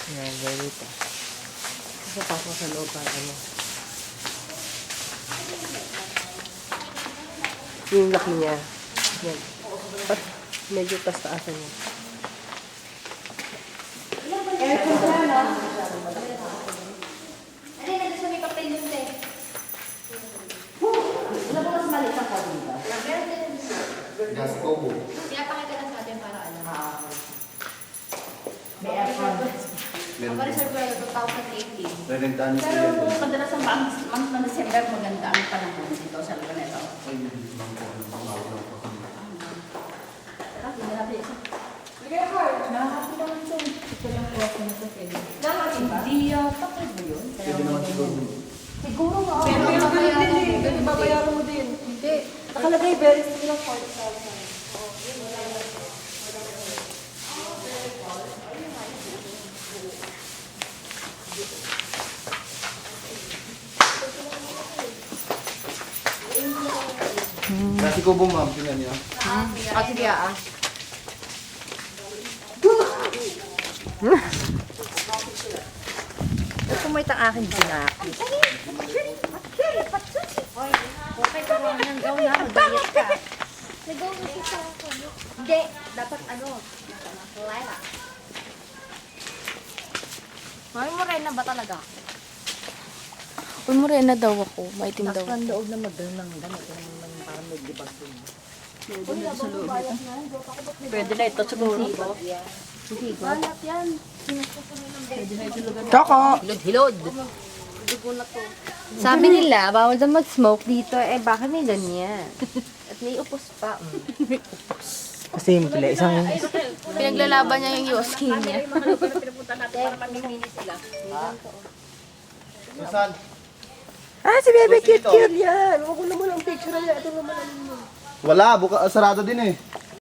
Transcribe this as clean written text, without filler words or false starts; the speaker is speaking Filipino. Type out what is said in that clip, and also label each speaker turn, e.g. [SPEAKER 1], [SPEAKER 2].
[SPEAKER 1] Yan, ganito. Kasi pasok sa loob para ano. Yung laki niya. Yan. At medyo taas-taasan niya.
[SPEAKER 2] Aircon siya, no? Ano yung nagsasabi ka pa yun, te? Wala ba mas maliit ang kabo dito?
[SPEAKER 3] Gas combo.
[SPEAKER 2] Kaya pakita lang sa atin para alam. May aircon. Ang reserve ko yung 2018.
[SPEAKER 3] Rerentahan niyo
[SPEAKER 2] Pero
[SPEAKER 3] sila.
[SPEAKER 2] kadalasan ba ang month ng December maganda ang panahon dito sa lugar nito?
[SPEAKER 3] Ay, hindi lang po.
[SPEAKER 2] Tara, hindi natin isa. Nakakapit naman ito. Ito lang po ako na sa Kenya. Hindi yata ba yun?
[SPEAKER 3] Pwede naman siguro.
[SPEAKER 2] Siguro nga.
[SPEAKER 1] Pero yung ganun din eh. Ganun babayaran mo din.
[SPEAKER 2] Hindi.
[SPEAKER 1] Nakalagay, very still lang 40,000.
[SPEAKER 3] Nasi kubo ma'am, tingnan niyo.
[SPEAKER 2] O, sige ah.
[SPEAKER 1] Kumait ang aking binaki.
[SPEAKER 2] Okay, pero nang gawin na, mag-diet ka. Hindi, dapat ano, Laila. May morena ba talaga?
[SPEAKER 4] Uy, morena daw ako. Maitim daw.
[SPEAKER 1] Ang loob na magdala ng ganito naman parang may libag din. Pwede na ito siguro.
[SPEAKER 2] Banat yan.
[SPEAKER 4] Choco!
[SPEAKER 1] Hilod-hilod.
[SPEAKER 4] Sabi nila, bawal daw mag-smoke dito. Eh, bakit may ganyan?
[SPEAKER 2] At may upos pa.
[SPEAKER 1] Simple. Isang
[SPEAKER 4] Pinaglalaban niya yung skin niya.
[SPEAKER 3] Saan?
[SPEAKER 1] si Bebe cute yan. Huwag ko naman ang picture niya. Ito naman ang
[SPEAKER 3] Wala, sarado din eh.